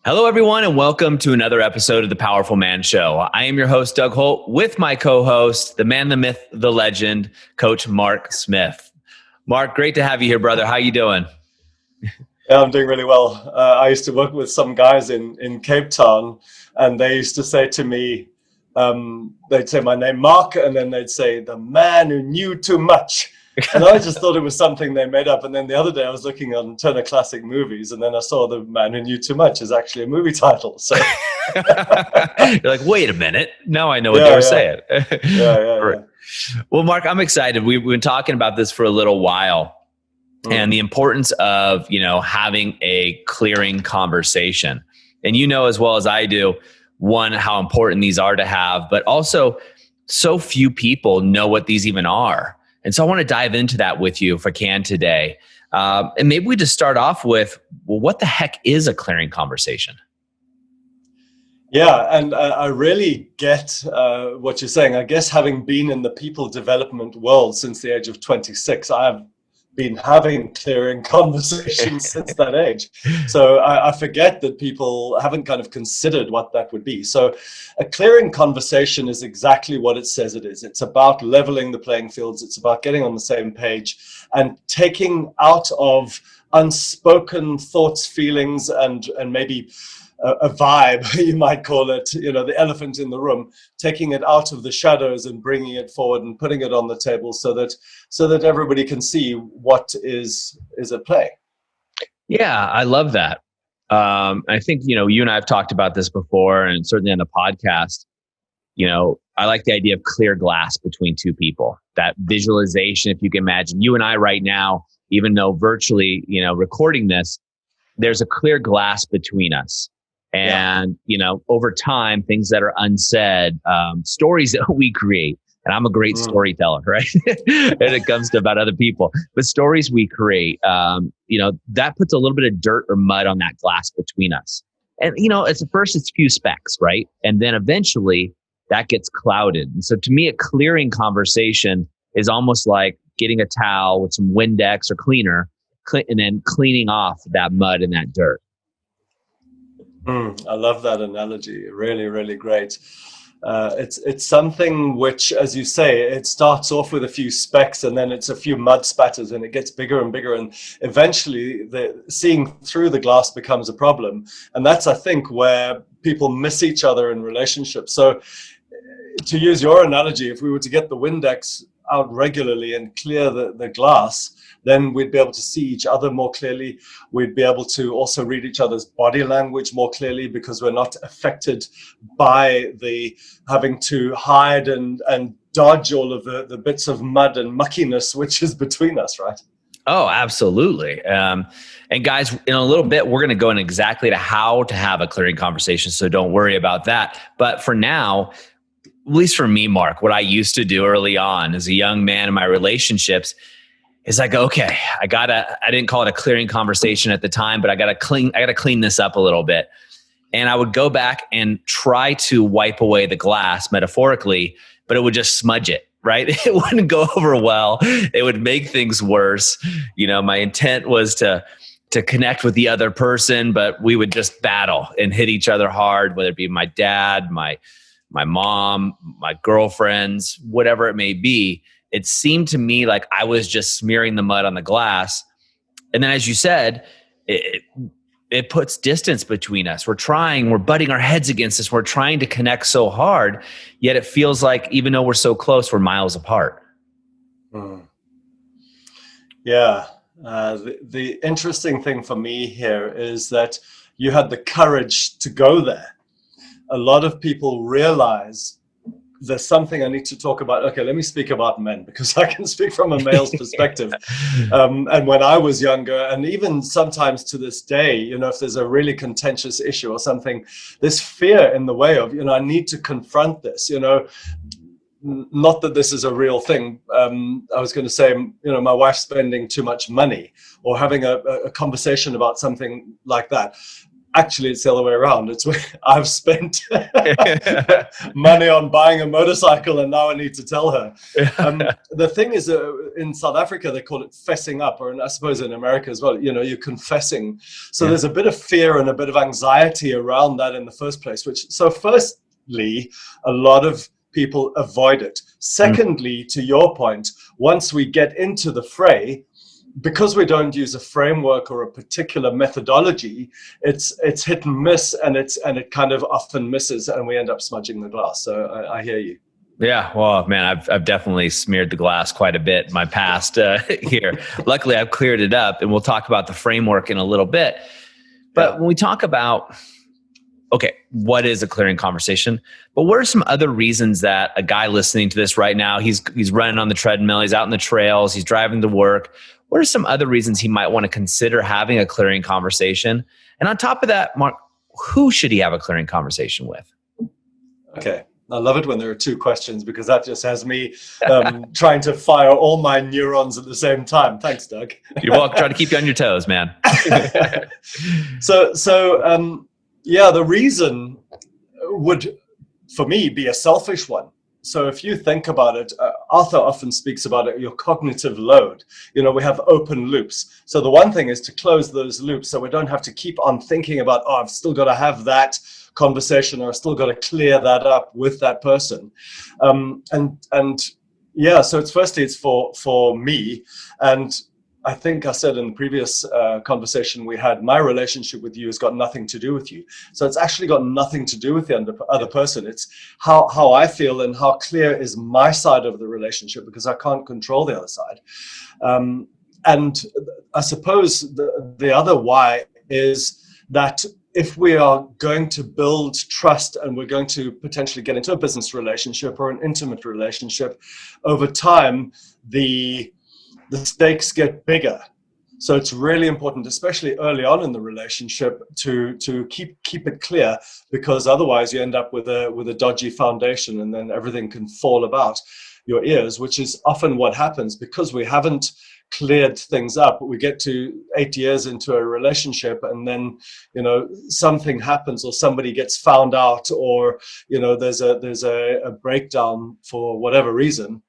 Hello, everyone, and welcome to another episode of The Powerful Man Show. I am your host, Doug Holt, with my co-host, the man, the myth, the legend, Coach Mark Smith. Mark, great to have you here, brother. How you doing? Yeah, I'm doing really well. I used to work with some guys in Cape Town, and they used to say to me, they'd say my name, Mark, and then they'd say, the man who knew too much. And I just thought it was something they made up. And then the other day I was looking on Turner Classic Movies, and then I saw The Man Who Knew Too Much is actually a movie title. So you're like, wait a minute. Now I know what they were saying. Yeah. Well, Mark, I'm excited. We've been talking about this for a little while. And the importance of, having a clearing conversation. And you know as well as I do, one, how important these are to have, but also so few people know what these even are. And so I want to dive into that with you if I can today. And maybe we just start off with, well, what the heck is a clearing conversation? Yeah, and I really get what you're saying. I guess having been in the people development world since the age of 26, I have been having clearing conversations since that age. So I forget that people haven't kind of considered what that would be. So a clearing conversation is exactly what it says it is. It's about leveling the playing fields. It's about getting on the same page and taking out of unspoken thoughts, feelings, and maybe a vibe, you might call it, the elephant in the room, taking it out of the shadows and bringing it forward and putting it on the table so that everybody can see what is at play. Yeah, I love that. I think, you and I have talked about this before, and certainly on the podcast. I like the idea of clear glass between two people, that visualization. If you can imagine you and I right now, even though virtually, recording this, there's a clear glass between us. And, over time, things that are unsaid, stories that we create. And I'm a great storyteller, right? And it comes to about other people. But stories we create, that puts a little bit of dirt or mud on that glass between us. And, it's a few specks, right? And then eventually that gets clouded. And so to me, a clearing conversation is almost like getting a towel with some Windex or cleaner and then cleaning off that mud and that dirt. I love that analogy. Really, really great. It's something which, as you say, it starts off with a few specks and then it's a few mud spatters and it gets bigger and bigger. And eventually seeing through the glass becomes a problem. And that's, I think, where people miss each other in relationships. So to use your analogy, if we were to get the Windex out regularly and clear the glass, then we'd be able to see each other more clearly. We'd be able to also read each other's body language more clearly because we're not affected by the having to hide and dodge all of the bits of mud and muckiness which is between us, right? Oh, absolutely. And guys, in a little bit, we're going to go in exactly to how to have a clearing conversation. So don't worry about that. But for now, at least for me, Mark, what I used to do early on as a young man in my relationships is I go, okay, I didn't call it a clearing conversation at the time, but I got to clean this up a little bit. And I would go back and try to wipe away the glass metaphorically, but it would just smudge it, right? It wouldn't go over well. It would make things worse. My intent was to connect with the other person, but we would just battle and hit each other hard, whether it be my dad, my mom, my girlfriends, whatever it may be. It seemed to me like I was just smearing the mud on the glass. And then, as you said, it puts distance between us. We're butting our heads against this. We're trying to connect so hard, yet it feels like even though we're so close, we're miles apart. Yeah. The interesting thing for me here is that you had the courage to go there. A lot of people realize there's something I need to talk about. Okay, let me speak about men because I can speak from a male's perspective. And when I was younger, and even sometimes to this day, if there's a really contentious issue or something, there's fear in the way of, I need to confront this, not that this is a real thing. I was going to say, my wife's spending too much money or having a conversation about something like that. Actually, it's the other way around. It's where I've spent money on buying a motorcycle, and now I need to tell her. The thing is, in South Africa, they call it fessing up, or I suppose in America as well. You're confessing. So there's a bit of fear and a bit of anxiety around that in the first place. So firstly, a lot of people avoid it. Secondly, to your point, once we get into the fray, because we don't use a framework or a particular methodology, it's hit and miss, and it kind of often misses, and we end up smudging the glass. So I hear you. Yeah, well, man, I've definitely smeared the glass quite a bit in my past here. Luckily, I've cleared it up, and we'll talk about the framework in a little bit. But when we talk about, okay, what is a clearing conversation? But what are some other reasons that a guy listening to this right now, he's running on the treadmill, he's out in the trails, he's driving to work. What are some other reasons he might want to consider having a clearing conversation? And on top of that, Mark, who should he have a clearing conversation with? Okay. I love it when there are two questions, because that just has me trying to fire all my neurons at the same time. Thanks, Doug. You're welcome. Try to keep you on your toes, man. So the reason would, for me, be a selfish one. So if you think about it, Arthur often speaks about it, your cognitive load. We have open loops. So the one thing is to close those loops so we don't have to keep on thinking about, I've still got to have that conversation, or I've still got to clear that up with that person. So it's for me. And I think I said in the previous conversation we had, my relationship with you has got nothing to do with you. So it's actually got nothing to do with the other person. It's how I feel and how clear is my side of the relationship, because I can't control the other side. And I suppose the other why is that if we are going to build trust and we're going to potentially get into a business relationship or an intimate relationship, over time, the stakes get bigger. So it's really important, especially early on in the relationship, to keep it clear, because otherwise you end up with a dodgy foundation, and then everything can fall about your ears, which is often what happens because we haven't cleared things up. We get to 8 years into a relationship, and then something happens, or somebody gets found out, or there's a breakdown for whatever reason.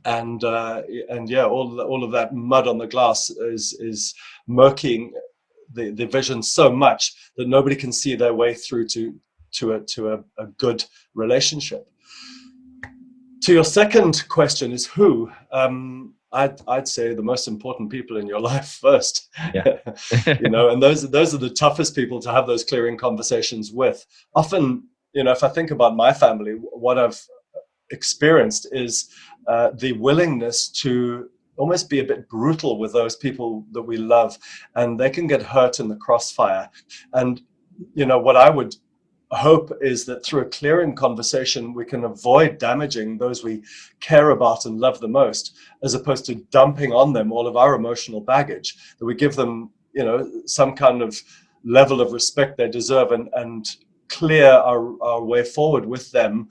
And all of that mud on the glass is murking the vision so much that nobody can see their way through to a good relationship. To your second question is who. I'd say the most important people in your life first. Yeah. And those are the toughest people to have those clearing conversations with. Often, if I think about my family, what I've experienced is the willingness to almost be a bit brutal with those people that we love, and they can get hurt in the crossfire. And what I would hope is that through a clearing conversation we can avoid damaging those we care about and love the most, as opposed to dumping on them all of our emotional baggage, that we give them some kind of level of respect they deserve, and clear our way forward with them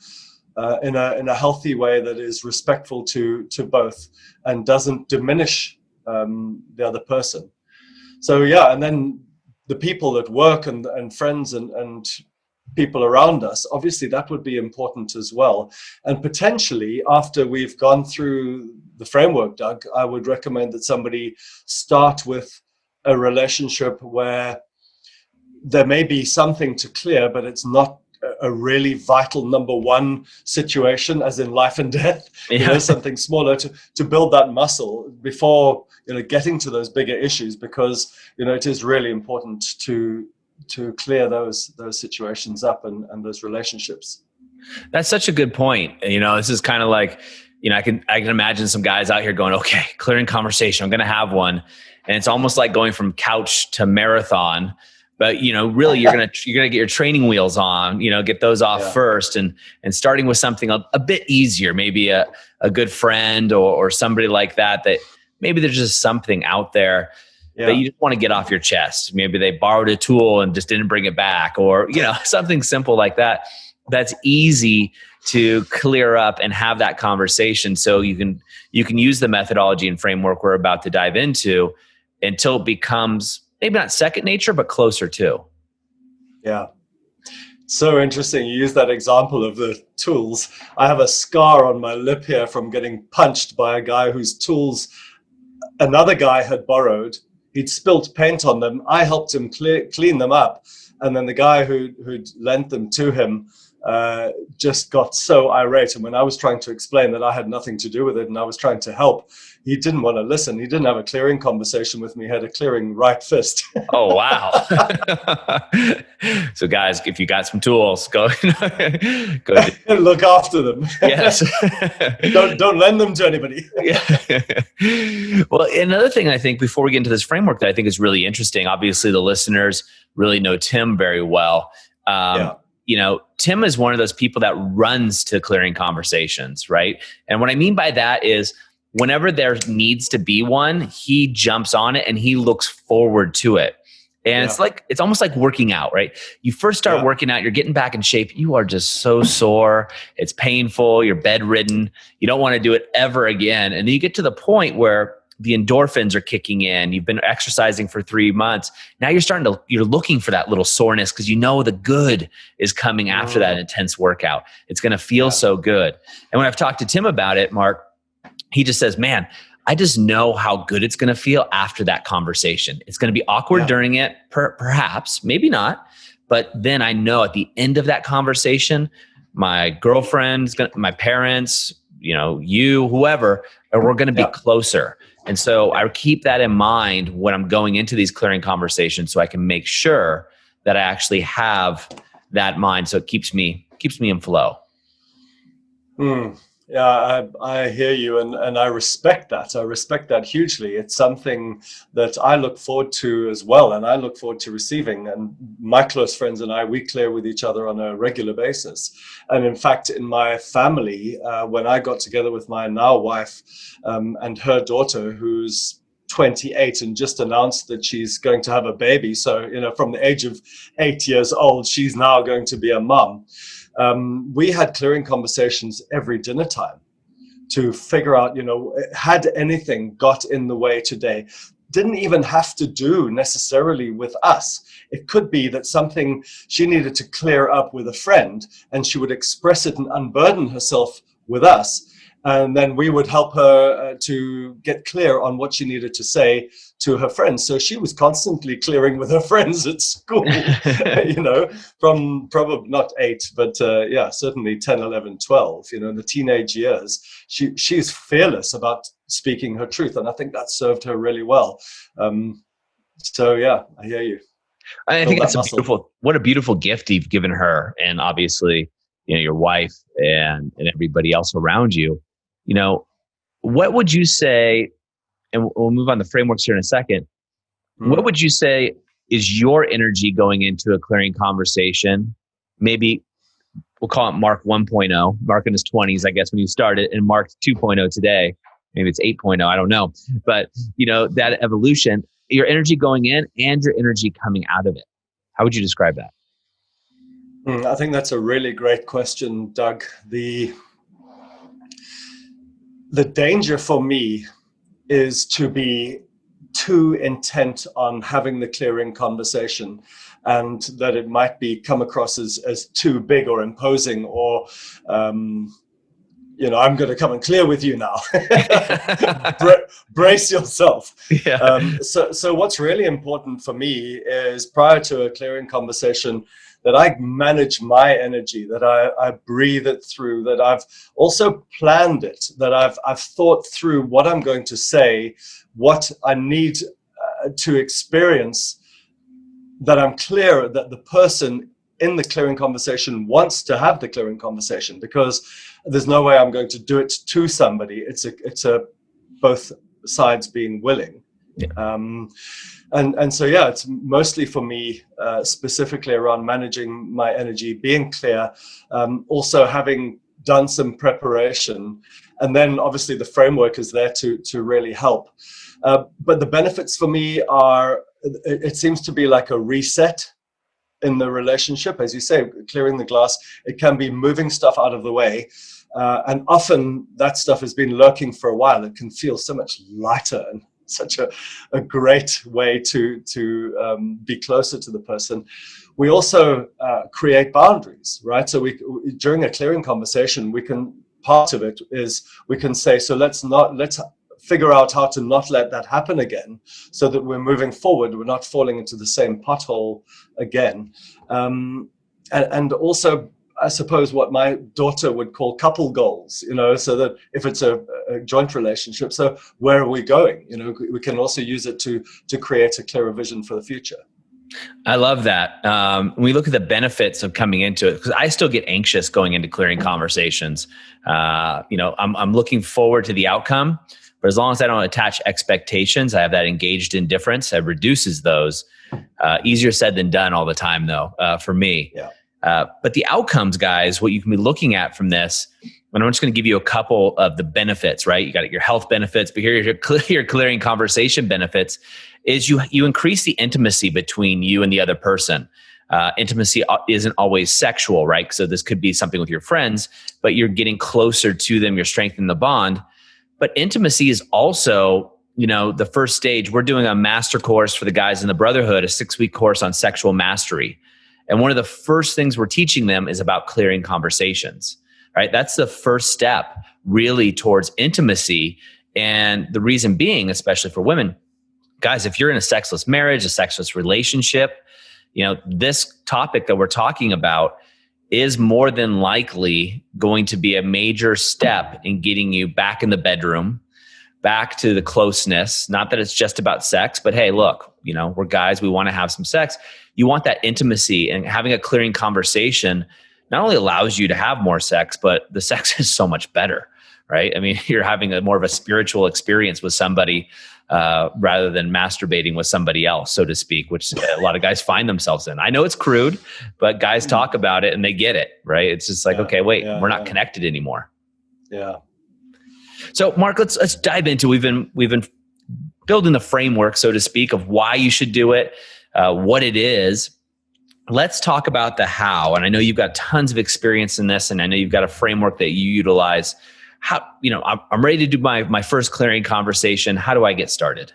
in a healthy way that is respectful to both and doesn't diminish the other person. So and then the people at work and friends and people around us, obviously that would be important as well. And potentially after we've gone through the framework, Doug, I would recommend that somebody start with a relationship where there may be something to clear, but it's not a really vital number one situation, as in life and death. Something smaller to build that muscle before getting to those bigger issues, because it is really important to clear those situations up and those relationships. That's such a good point. This is kind of like, I can imagine some guys out here going, okay, clearing conversation, I'm going to have one. And it's almost like going from couch to marathon. But really, you're gonna get your training wheels on. Get those off first, and starting with something a bit easier, maybe a good friend or somebody like that. That maybe there's just something out there that you just want to get off your chest. Maybe they borrowed a tool and just didn't bring it back, or something simple like that. That's easy to clear up and have that conversation. So you can use the methodology and framework we're about to dive into until it becomes maybe not second nature, but closer to. Yeah. So interesting. You use that example of the tools. I have a scar on my lip here from getting punched by a guy whose tools another guy had borrowed. He'd spilt paint on them. I helped him clean them up. And then the guy who'd lent them to him just got so irate. And when I was trying to explain that I had nothing to do with it and I was trying to help, he didn't want to listen. He didn't have a clearing conversation with me. He had a clearing right fist. Oh, wow. So guys, if you got some tools, go look after them. Yes. don't lend them to anybody. Yeah. Well, another thing I think before we get into this framework that I think is really interesting, obviously the listeners really know Tim very well. You know, Tim is one of those people that runs to clearing conversations, right? And what I mean by that is whenever there needs to be one, he jumps on it and he looks forward to it. And it's almost like working out, right? You first start working out, you're getting back in shape. You are just so sore. It's painful. You're bedridden. You don't want to do it ever again. And then you get to the point where the endorphins are kicking in. You've been exercising for 3 months. Now you're looking for that little soreness because you know the good is coming after that intense workout. It's going to feel so good. And when I've talked to Tim about it, Mark, he just says, man, I just know how good it's going to feel after that conversation. It's going to be awkward during it, perhaps, maybe not. But then I know at the end of that conversation, my girlfriend, my parents, you, whoever, we're going to be closer. And so I keep that in mind when I'm going into these clearing conversations so I can make sure that I actually have that mind. So it keeps me in flow. Yeah, I hear you, and I respect that. I respect that hugely. It's something that I look forward to as well, and I look forward to receiving. And my close friends and I, we clear with each other on a regular basis. And in fact, in my family, when I got together with my now wife and her daughter, who's 28 and just announced that she's going to have a baby. So, from the age of 8 years old, she's now going to be a mom. We had clearing conversations every dinner time to figure out, had anything got in the way today? Didn't even have to do necessarily with us. It could be that something she needed to clear up with a friend, and she would express it and unburden herself with us. And then we would help her to get clear on what she needed to say to her friends. So she was constantly clearing with her friends at school, from probably not 8, but certainly 10, 11, 12, in the teenage years. She's fearless about speaking her truth. And I think that served her really well. I hear you. I think that's what a beautiful gift you've given her. And obviously, your wife and everybody else around you. What would you say, and we'll move on to frameworks here in a second. What would you say is your energy going into a clearing conversation? Maybe we'll call it Mark 1.0, Mark in his 20s, I guess, when you started, and Mark 2.0 today. Maybe it's 8.0, I don't know. But, that evolution, your energy going in and your energy coming out of it. How would you describe that? I think that's a really great question, Doug. The danger for me is to be too intent on having the clearing conversation, and that it might come across as too big or imposing, or I'm going to come and clear with you now. Brace yourself. Yeah. So what's really important for me is, prior to a clearing conversation, that I manage my energy, that I breathe it through, that I've also planned it, that I've thought through what I'm going to say, what I need to experience, that I'm clear that the person in the clearing conversation wants to have the clearing conversation, because there's no way I'm going to do it to somebody. It's a both sides being willing. Yeah. And so, it's mostly for me, specifically around managing my energy, being clear, also having done some preparation. And then obviously the framework is there to really help. But the benefits for me are, it seems to be like a reset in the relationship. As you say, clearing the glass, it can be moving stuff out of the way. And often that stuff has been lurking for a while. It can feel so much lighter such a great way to be closer to the person. We also create boundaries, right? So during a clearing conversation, part of it is we can say, so let's figure out how to not let that happen again, so that we're moving forward, we're not falling into the same pothole again. And also, I suppose, what my daughter would call couple goals, so that if it's a joint relationship, so where are we going? We can also use it to create a clearer vision for the future. I love that. When we look at the benefits of coming into it, because I still get anxious going into clearing conversations. I'm looking forward to the outcome, but as long as I don't attach expectations, I have that engaged indifference. It reduces those. Easier said than done all the time, though, for me. Yeah. But the outcomes, guys, what you can be looking at from this, and I'm just going to give you a couple of the benefits, right? You got your health benefits, but here are your clearing conversation benefits, is you increase the intimacy between you and the other person. Intimacy isn't always sexual, right? So this could be something with your friends, but you're getting closer to them, you're strengthening the bond. But intimacy is also, the first stage. We're doing a master course for the guys in the Brotherhood, a 6-week course on sexual mastery. And one of the first things we're teaching them is about clearing conversations, right? That's the first step really towards intimacy. And the reason being, especially for women, guys, if you're in a sexless marriage, a sexless relationship, this topic that we're talking about is more than likely going to be a major step in getting you back in the bedroom, back to the closeness. Not that it's just about sex, but hey, look, we're guys, we want to have some sex. You want that intimacy, and having a clearing conversation not only allows you to have more sex, but the sex is so much better, right? I mean, you're having more of a spiritual experience with somebody rather than masturbating with somebody else, so to speak, which a lot of guys find themselves in. I know it's crude, but guys talk about it and they get it, right? It's just like, okay, wait, we're not connected anymore. Yeah. So Mark, let's dive into, we've been building the framework, so to speak, of why you should do it, what it is. Let's talk about the how. And I know you've got tons of experience in this, and I know you've got a framework that you utilize. How, I'm ready to do my first clearing conversation. How do I get started?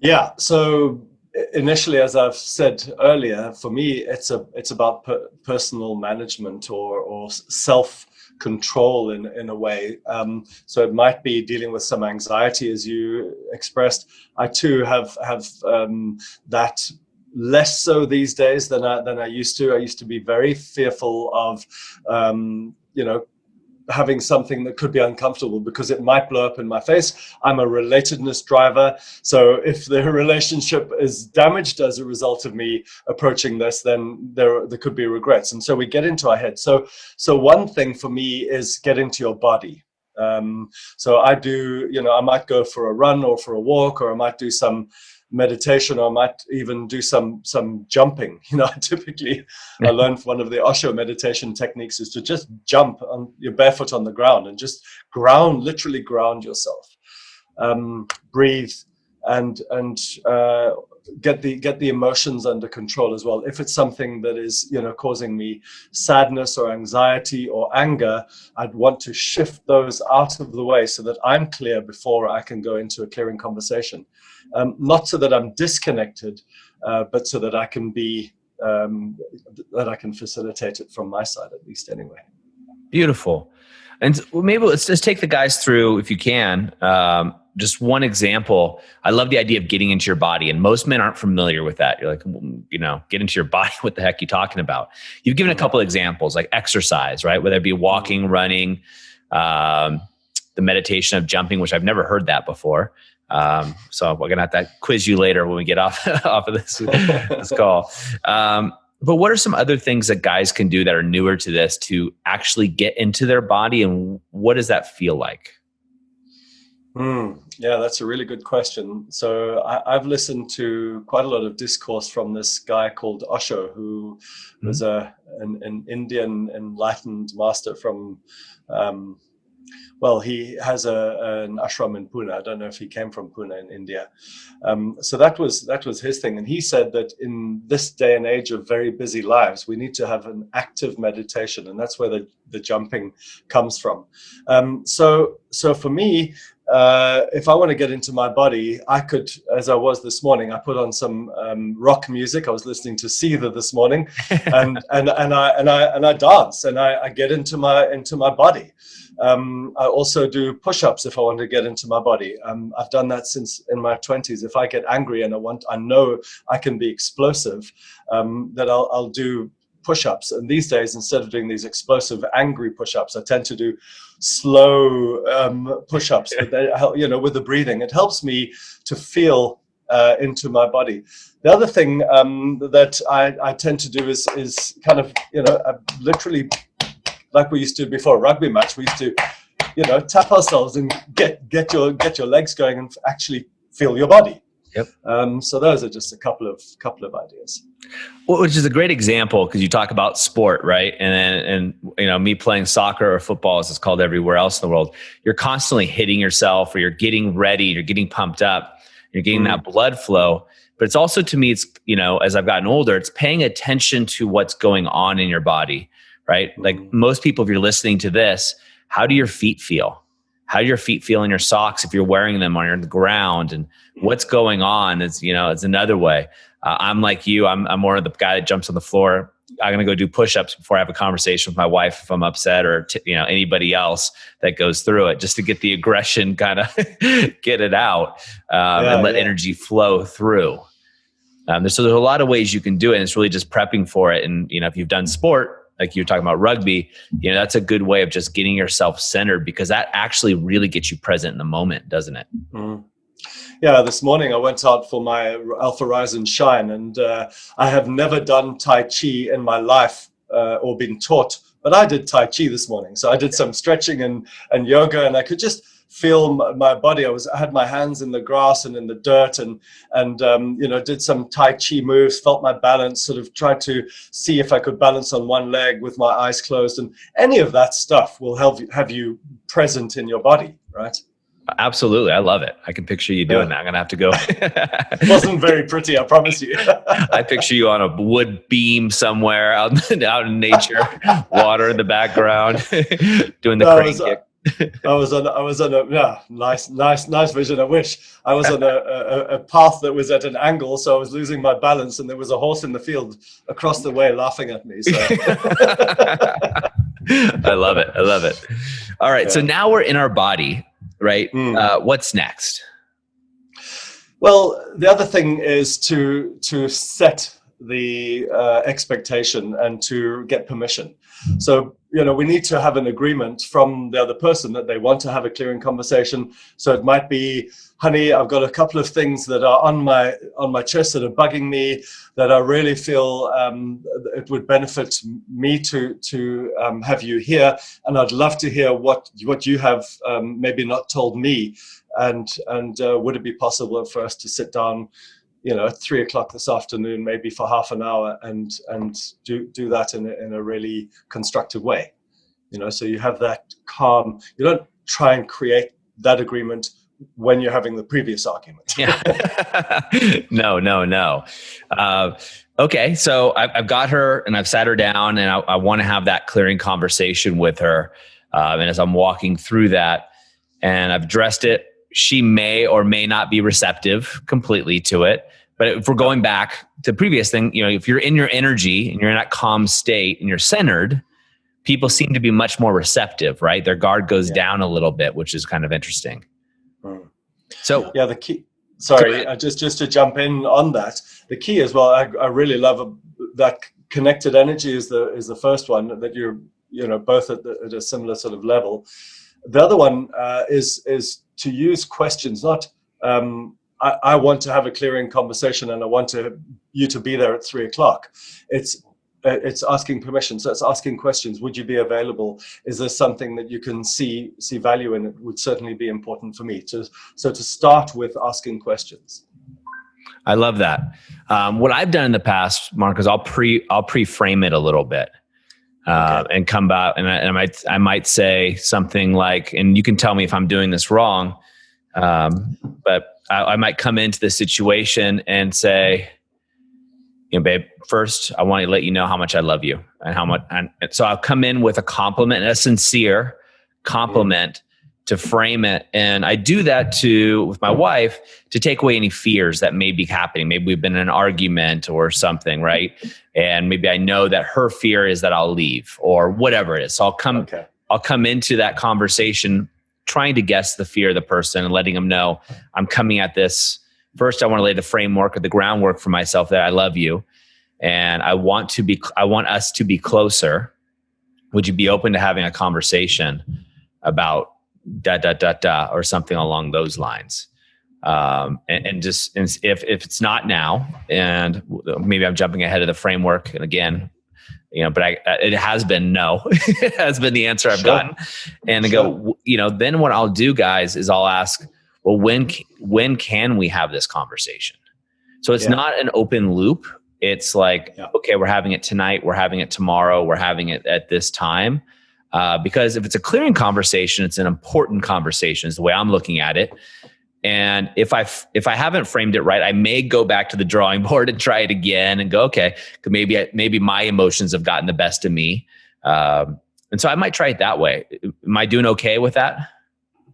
Yeah. So initially, as I've said earlier, for me, it's about personal management or self-control in a way. So it might be dealing with some anxiety, as you expressed. I too have that. Less so these days than I used to. I used to be very fearful of, having something that could be uncomfortable because it might blow up in my face. I'm a relatedness driver. So if the relationship is damaged as a result of me approaching this, then there could be regrets. And so we get into our head. So one thing for me is get into your body. So I do, I might go for a run or for a walk, or I might do some meditation, or I might even do some jumping. Typically I learned one of the Osho meditation techniques is to just jump on your barefoot on the ground and just literally ground yourself. Breathe and get the emotions under control as well. If it's something that is causing me sadness or anxiety or anger, I'd want to shift those out of the way so that I'm clear before I can go into a clearing conversation. Not so that I'm disconnected, but so that I can be that I can facilitate it from my side, at least anyway. Beautiful. And maybe let's just take the guys through, if you can, just one example. I love the idea of getting into your body, and most men aren't familiar with that. You're like, get into your body. What the heck are you talking about? You've given a couple examples, like exercise, right? Whether it be walking, running, the meditation of jumping, which I've never heard that before. So we're gonna have to quiz you later when we get off of this call. But what are some other things that guys can do that are newer to this to actually get into their body, and what does that feel like? Yeah, that's a really good question. So I've listened to quite a lot of discourse from this guy called Osho, who was an Indian enlightened master from he has an ashram in Pune. I don't know if he came from Pune in India. So that was his thing. And he said that in this day and age of very busy lives, we need to have an active meditation. And that's where the jumping comes from. So for me, if I want to get into my body, I could, as I was this morning, I put on some rock music. I was listening to Seether this morning, and I dance, and I get into my body. I also do push-ups if I want to get into my body. I've done that since in my 20s. If I get angry and I know I can be explosive, that I'll do push-ups. And these days, instead of doing these explosive, angry push-ups, I tend to do slow push-ups. But they help, with the breathing, it helps me to feel into my body. The other thing that I tend to do is kind of, literally, like we used to before a rugby match, we used to, tap ourselves and get your legs going and actually feel your body. Yep. So those are just a couple of ideas. Well, which is a great example because you talk about sport, right? And me playing soccer or football, as it's called everywhere else in the world, you're constantly hitting yourself, or you're getting ready, you're getting pumped up, you're getting that blood flow. But it's also, to me, it's, as I've gotten older, it's paying attention to what's going on in your body, right? Like most people, if you're listening to this, how do your feet feel? How do your feet feel in your socks if you're wearing them on the ground? And what's going on is, it's another way. I'm like you. I'm more of the guy that jumps on the floor. I'm going to go do push-ups before I have a conversation with my wife if I'm upset, or anybody else that goes through it, just to get the aggression kind of get it out and let energy flow through. So there's a lot of ways you can do it. And it's really just prepping for it. And, if you've done sport, like you're talking about rugby, that's a good way of just getting yourself centered, because that actually really gets you present in the moment, doesn't it? Mm. Yeah, this morning I went out for my Alpha Rise and Shine, and I have never done Tai Chi in my life or been taught, but I did Tai Chi this morning. So I did some stretching and yoga, and I could just feel my body. I had my hands in the grass and in the dirt, and did some Tai Chi moves, felt my balance, sort of tried to see if I could balance on one leg with my eyes closed, and any of that stuff will have you present in your body, right? Absolutely. I love it. I can picture you doing that. I'm going to have to go. Wasn't very pretty, I promise you. I picture you on a wood beam somewhere out in nature, water in the background, doing the crane kick. I was on a nice vision. I wish I was on a path that was at an angle, so I was losing my balance, and there was a horse in the field across the way laughing at me. So. I love it. All right. Yeah. So now we're in our body, right? What's next? Well, the other thing is to set the expectation and to get permission. So, we need to have an agreement from the other person that they want to have a clearing conversation. So it might be, honey, I've got a couple of things that are on my chest that are bugging me, that I really feel it would benefit me to have you here, and I'd love to hear what you have maybe not told me, and would it be possible for us to sit down at 3:00 this afternoon, maybe for half an hour, and do that in a really constructive way. So you have that calm. You don't try and create that agreement when you're having the previous argument. Yeah. No. Okay, so I've got her and I've sat her down, and I want to have that clearing conversation with her. And as I'm walking through that, and I've addressed it, she may or may not be receptive completely to it. But if we're going back to the previous thing, if you're in your energy and you're in that calm state and you're centered, people seem to be much more receptive, right? Their guard goes down a little bit, which is kind of interesting. So the key. Sorry, just to jump in on that. The key as well. I really love that connected energy is the first one, that you're both at a similar sort of level. The other one is to use questions, not. I want to have a clearing conversation, and I want you to be there at 3:00. It's asking permission. So it's asking questions. Would you be available? Is there something that you can see value in? It would certainly be important for me. So to start with asking questions. I love that. What I've done in the past, Mark, is I'll pre-frame it a little bit. And come back, and I might say something like, and you can tell me if I'm doing this wrong, but I might come into the situation and say, babe, first I want to let you know how much I love you, and how much. And so I'll come in with a compliment, a sincere compliment to frame it. And I do that with my wife to take away any fears that may be happening. Maybe we've been in an argument or something, right? And maybe I know that her fear is that I'll leave or whatever it is. So I'll come into that conversation trying to guess the fear of the person and letting them know I'm coming at this. First, I want to lay the framework or the groundwork for myself that I love you. And I want us to be closer. Would you be open to having a conversation about or something along those lines? And if it's not now, and maybe I'm jumping ahead of the framework, and again, but it has been no. It has been the answer I've gotten. And I go, then what I'll do, guys, is I'll ask, well, when can we have this conversation? So it's not an open loop. It's like, okay, we're having it tonight. We're having it tomorrow. We're having it at this time. Because if it's a clearing conversation, it's an important conversation is the way I'm looking at it. And if I haven't framed it right, I may go back to the drawing board and try it again and go, okay, maybe my emotions have gotten the best of me. And so I might try it that way. Am I doing okay with that?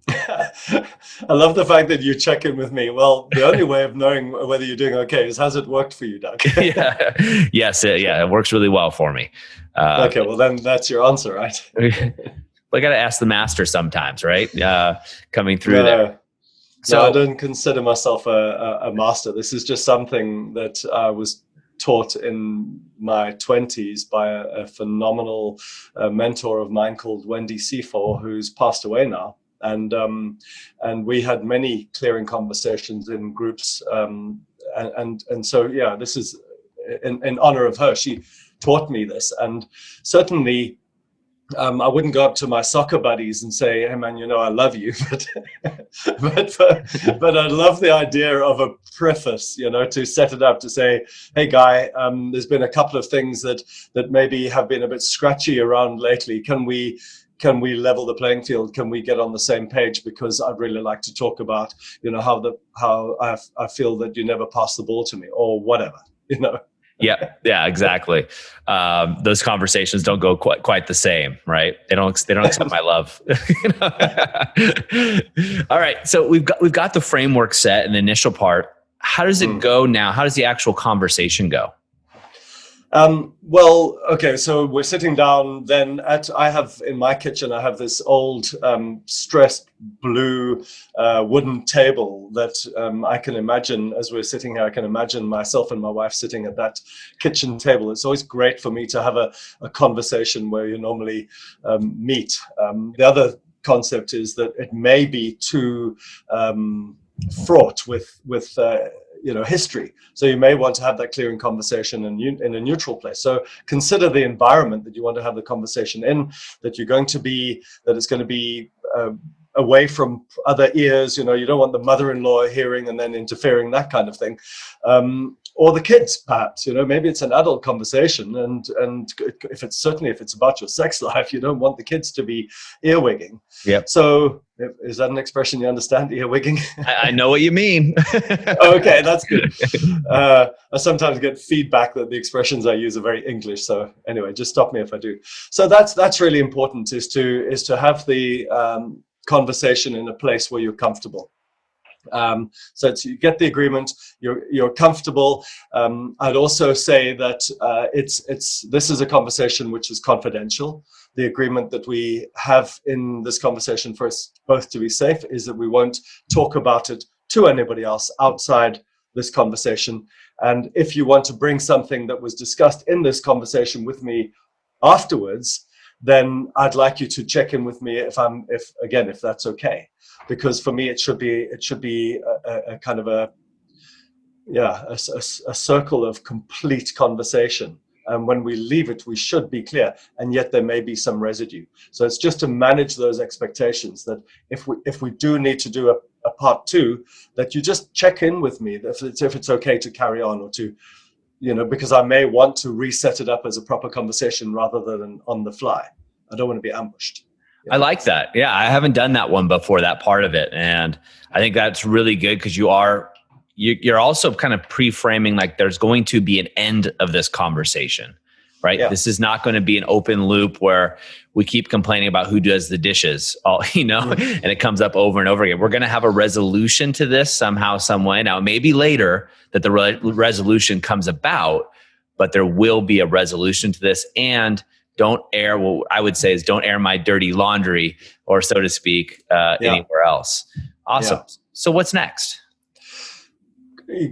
I love the fact that you check in with me. Well, the only way of knowing whether you're doing okay is, has it worked for you, Doug? Yes. It works really well for me. Okay. Well, then that's your answer, right? I got to ask the master sometimes, right? Coming through there. So I don't consider myself a master. This is just something that I was taught in my 20s by a phenomenal mentor of mine called Wendy Seafor, who's passed away now. And we had many clearing conversations in groups. And so, this is in honor of her. She taught me this. And certainly, I wouldn't go up to my soccer buddies and say, hey man, I love you, but I love the idea of a preface, to set it up to say, hey guy, there's been a couple of things that maybe have been a bit scratchy around lately. Can we level the playing field? Can we get on the same page? Because I'd really like to talk about, how I feel that you never pass the ball to me or whatever, Yeah, exactly. Those conversations don't go quite the same, right? They don't accept my love. All right. So we've got the framework set in the initial part. How does it go now? How does the actual conversation go? Well, okay, so we're sitting down then I have in my kitchen, I have this old stressed blue wooden table that I can imagine as we're sitting here. I can imagine myself and my wife sitting at that kitchen table. It's always great for me to have a conversation where you normally meet. The other concept is that it may be too fraught with history. So you may want to have that clearing conversation in a neutral place. So consider the environment that you want to have the conversation in, that it's going to be away from other ears. You don't want the mother-in-law hearing and then interfering, that kind of thing. Or the kids, perhaps, maybe it's an adult conversation. And if it's about your sex life, you don't want the kids to be earwigging. Yep. So is that an expression you understand, earwigging? I know what you mean. Okay, that's good. I sometimes get feedback that the expressions I use are very English. So anyway, just stop me if I do. So that's really important, is to have the conversation in a place where you're comfortable. So you get the agreement, you're comfortable. I'd also say that this is a conversation which is confidential. The agreement that we have in this conversation for us both to be safe is that we won't talk about it to anybody else outside this conversation. And if you want to bring something that was discussed in this conversation with me afterwards, then I'd like you to check in with me if that's okay. Because for me, it should be a kind of a circle of complete conversation. And when we leave it, we should be clear, and yet there may be some residue. So it's just to manage those expectations, that if we do need to do a part two, that you just check in with me if it's okay to carry on, or to, because I may want to reset it up as a proper conversation rather than on the fly. I don't want to be ambushed. I like that. Yeah, I haven't done that one before, that part of it. And I think that's really good, because you're also kind of pre-framing, like there's going to be an end of this conversation, right? Yeah. This is not going to be an open loop where we keep complaining about who does the dishes, and it comes up over and over again. We're going to have a resolution to this somehow, some way. Now, maybe later that the resolution comes about, but there will be a resolution to this. And don't air, what I would say is don't air my dirty laundry, or so to speak, anywhere else. Awesome. Yeah. So what's next?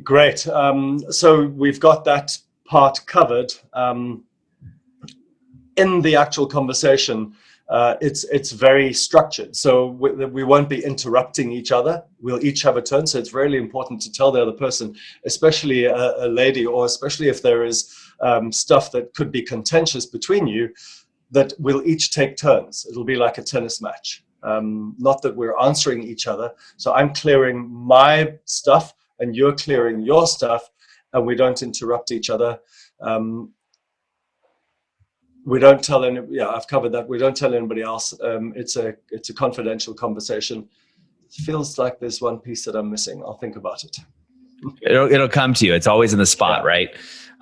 Great. So we've got that part covered. In the actual conversation, it's very structured. So we won't be interrupting each other. We'll each have a turn. So it's really important to tell the other person, especially a lady, or especially if there is stuff that could be contentious between you, that we'll each take turns. It'll be like a tennis match. Not that we're answering each other. So I'm clearing my stuff and you're clearing your stuff, and we don't interrupt each other. We don't tell any. Yeah, I've covered that. We don't tell anybody else. It's a confidential conversation. It feels like there's one piece that I'm missing. I'll think about it. It'll come to you. It's always in the spot, right?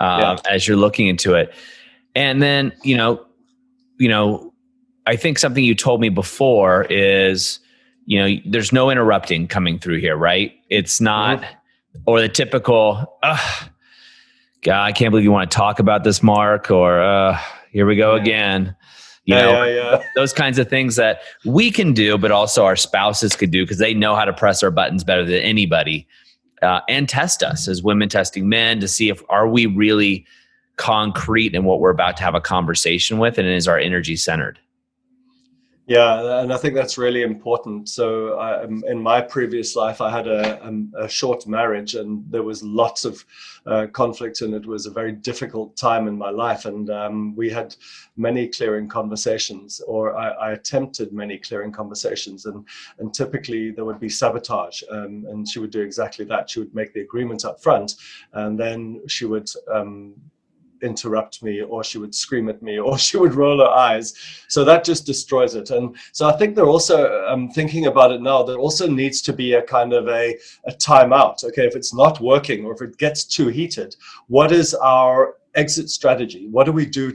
As you're looking into it, and then I think something you told me before is, there's no interrupting coming through here, right? It's not, or the typical, God, I can't believe you want to talk about this, Mark, or here we go again. Those kinds of things that we can do, but also our spouses could do, because they know how to press our buttons better than anybody, and test us as women testing men to see if are we really concrete in what we're about to have a conversation with, and is our energy centered. Yeah, and I think that's really important. So in my previous life, I had a short marriage, and there was lots of conflict, and it was a very difficult time in my life. And we had many clearing conversations, or I attempted many clearing conversations, and typically there would be sabotage, and she would do exactly that. She would make the agreement up front, and then she would interrupt me, or she would scream at me, or she would roll her eyes. So that just destroys it. And so I think they're also, thinking about it now, there also needs to be a kind of a timeout. Okay, if it's not working, or if it gets too heated, what is our exit strategy? What do we do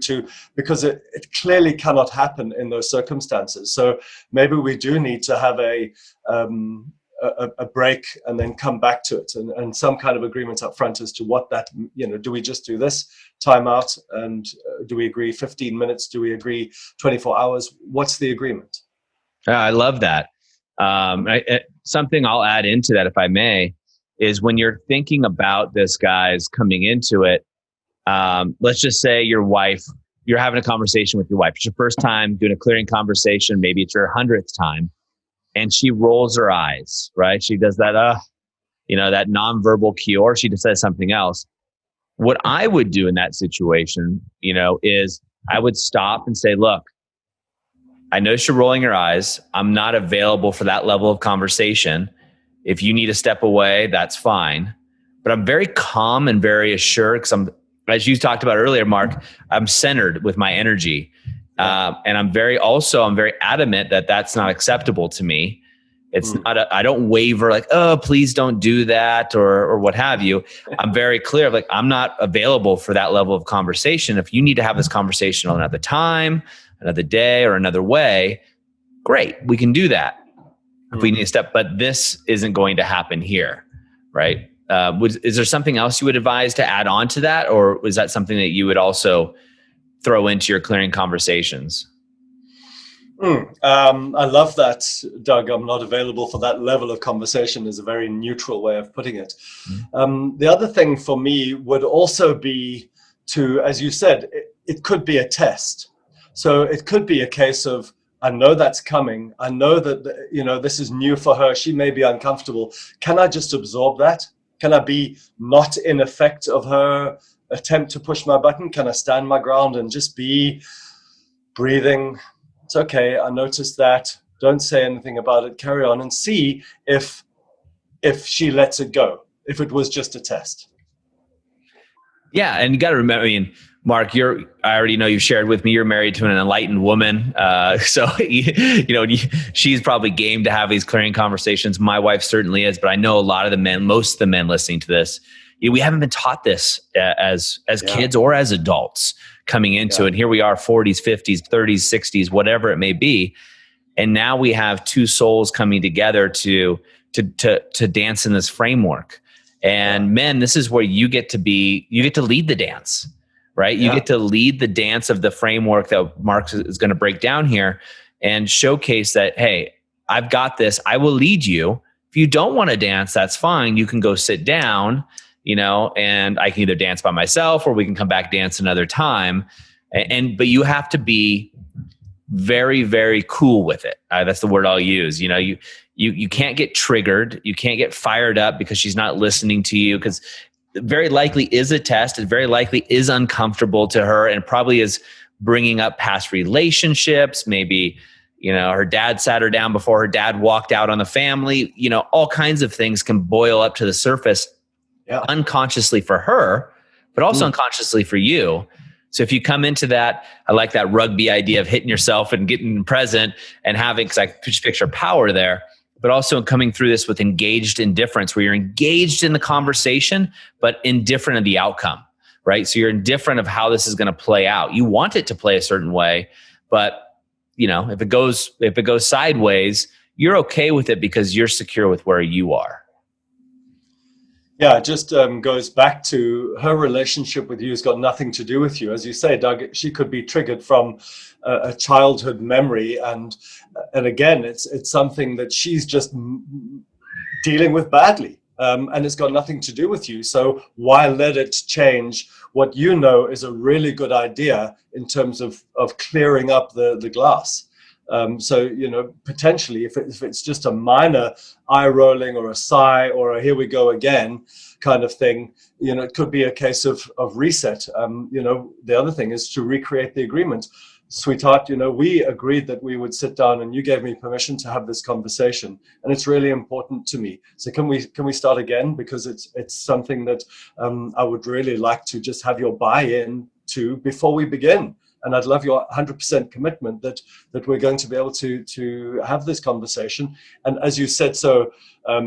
because it clearly cannot happen in those circumstances. So maybe we do need to have a break and then come back to it, and some kind of agreement up front as to what that, do we just do this time out, and do we agree 15 minutes? Do we agree 24 hours? What's the agreement? I love that. Something I'll add into that, if I may, is when you're thinking about this, guys, coming into it, let's just say you're having a conversation with your wife. It's your first time doing a clearing conversation. Maybe it's your 100th time. And she rolls her eyes, right? She does that, that nonverbal cue, or she just says something else. What I would do in that situation, is I would stop and say, look, I notice you're rolling your eyes. I'm not available for that level of conversation. If you need to step away, that's fine. But I'm very calm and very assured, because as you talked about earlier, Mark, I'm centered with my energy. And I'm very adamant that that's not acceptable to me. It's not, I don't waver like, oh, please don't do that, or what have you. I'm very clear, like, I'm not available for that level of conversation. If you need to have this conversation on another time, another day, or another way, great, we can do that. If we need to step, but this isn't going to happen here, right? Is there something else you would advise to add on to that? Or was that something that you would also throw into your clearing conversations? I love that, Doug. I'm not available for that level of conversation is a very neutral way of putting it. The other thing for me would also be to, as you said, it could be a test. So it could be a case of, I know that's coming. I know that, this is new for her. She may be uncomfortable. Can I just absorb that? Can I be not in effect of her attempt to push my button? Can I stand my ground and just be breathing? It's okay. I noticed that. Don't say anything about it. Carry on and see if she lets it go, if it was just a test. Yeah. And you got to remember, Mark, I already know you've shared with me, you're married to an enlightened woman. So, she's probably game to have these clearing conversations. My wife certainly is, but I know a lot of the men, most of the men listening to this, we haven't been taught this as kids or as adults. coming into it. And here we are, 40s, 50s, 30s, 60s, whatever it may be. And now we have two souls coming together to dance in this framework. And men, this is where you get to lead the dance, right? You get to lead the dance of the framework that Mark is going to break down here and showcase that, hey, I've got this. I will lead you. If you don't want to dance, that's fine. You can go sit down, and I can either dance by myself or we can come back dance another time. But you have to be very, very cool with it. That's the word I'll use. You can't get triggered. You can't get fired up because she's not listening to you, because it very likely is a test. It very likely is uncomfortable to her and probably is bringing up past relationships. Maybe, her dad sat her down before her dad walked out on the family. All kinds of things can boil up to the surface unconsciously for her, but also unconsciously for you. So if you come into that, I like that rugby idea of hitting yourself and getting present and having, because I just picture power there, but also coming through this with engaged indifference, where you're engaged in the conversation, but indifferent of the outcome, right? So you're indifferent of how this is going to play out. You want it to play a certain way, but if it goes sideways, you're okay with it because you're secure with where you are. Yeah, it just goes back to her relationship with you has got nothing to do with you. As you say, Doug, she could be triggered from a childhood memory. And again, it's something that she's just dealing with badly. And it's got nothing to do with you. So why let it change what is a really good idea in terms of clearing up the glass? So, potentially if it's just a minor eye rolling or a sigh or a here we go again kind of thing, it could be a case of reset. The other thing is to recreate the agreement. Sweetheart, we agreed that we would sit down and you gave me permission to have this conversation, and it's really important to me. So can we start again? Because it's something that I would really like to just have your buy-in to before we begin. And I'd love your 100% commitment that we're going to be able to have this conversation. And as you said so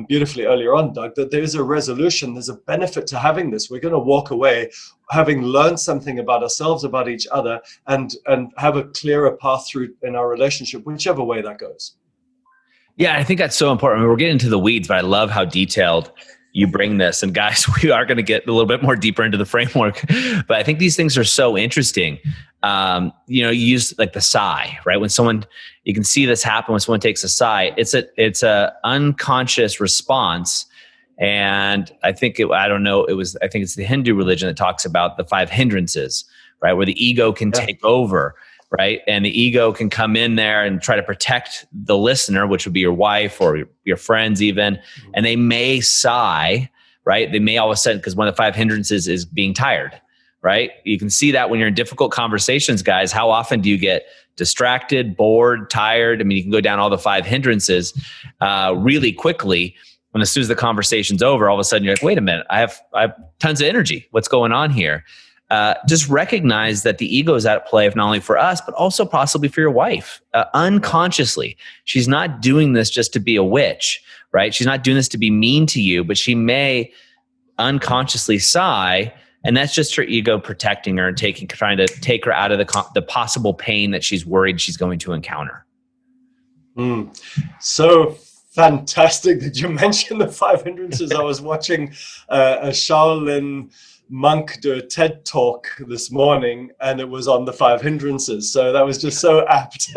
beautifully earlier on, Doug, that there's a resolution, there's a benefit to having this. We're going to walk away having learned something about ourselves, about each other, and have a clearer path through in our relationship, whichever way that goes. Yeah, I think that's so important. I mean, we're getting into the weeds, but I love how detailed you bring this. And guys, we are going to get a little bit more deeper into the framework, but I think these things are so interesting. You use like the sigh, right? When you can see this happen when someone takes a sigh, it's a unconscious response. And I think I think it's the Hindu religion that talks about the 5 hindrances, right? Where the ego can take over, right? And the ego can come in there and try to protect the listener, which would be your wife or your friends even. And they may sigh, right? They may all of a sudden, because one of the 5 hindrances is being tired, right? You can see that when you're in difficult conversations, guys. How often do you get distracted, bored, tired? I mean, you can go down all the 5 hindrances really quickly. And as soon as the conversation's over, all of a sudden you're like, wait a minute, I have tons of energy. What's going on here? Just recognize that the ego is at play, if not only for us, but also possibly for your wife, unconsciously. She's not doing this just to be a witch, right? She's not doing this to be mean to you, but she may unconsciously sigh, and that's just her ego protecting her and trying to take her out of the possible pain that she's worried she's going to encounter. So fantastic that you mentioned the 5 hindrances. I was watching a Shaolin monk do a TED talk this morning, and it was on the 5 hindrances. So that was just so apt.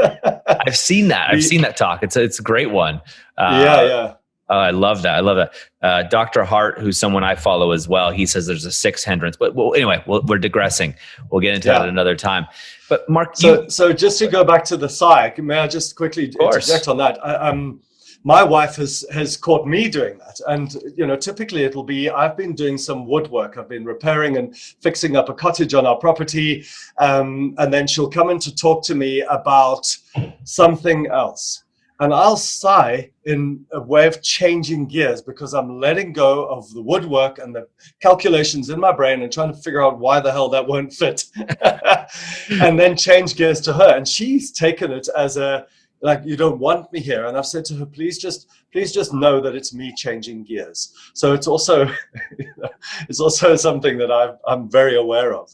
I've seen that. I've seen that talk. It's a great one. Yeah. I love that. Dr. Hart, who's someone I follow as well, he says there's a 6th hindrance. But anyway, we're digressing. We'll get into that another time. But Mark, so just to go back to the sigh, may I just quickly interject on that? My wife has caught me doing that. And, typically it'll be, I've been doing some woodwork. I've been repairing and fixing up a cottage on our property. And then she'll come in to talk to me about something else. And I'll sigh in a way of changing gears because I'm letting go of the woodwork and the calculations in my brain and trying to figure out why the hell that won't fit. And then change gears to her. And she's taken it as like, you don't want me here. And I've said to her, please just know that it's me changing gears. So it's also something that I'm very aware of.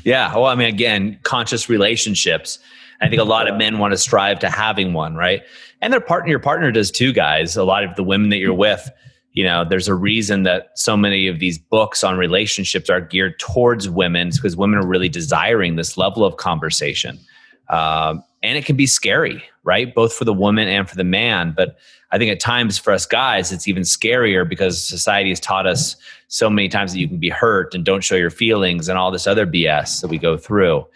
Yeah. Well, I mean, again, conscious relationships. I think a lot of men want to strive to having one, right? And your partner does too, guys. A lot of the women that you're with, there's a reason that so many of these books on relationships are geared towards women, because women are really desiring this level of conversation. And it can be scary, right? Both for the woman and for the man. But I think at times for us guys, it's even scarier because society has taught us so many times that you can be hurt and don't show your feelings and all this other BS that we go through.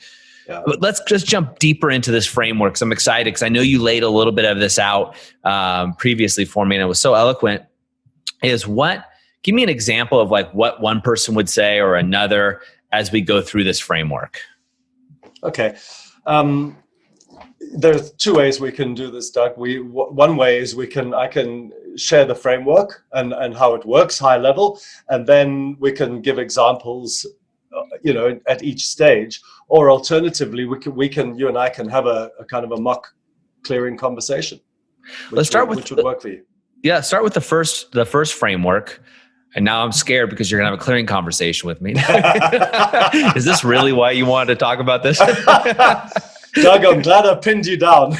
Yeah. But let's just jump deeper into this framework, because I'm excited, because I know you laid a little bit of this out previously for me, and it was so eloquent. Give me an example of like what one person would say or another as we go through this framework. Okay. There's two ways we can do this, Doug. One way is I can share the framework and how it works, high level, and then we can give examples, at each stage. Or alternatively, you and I can have a kind of a mock clearing conversation. Which would work for you. Yeah, start with the first framework. And now I'm scared because you're going to have a clearing conversation with me. Is this really why you wanted to talk about this? Doug, I'm glad I pinned you down.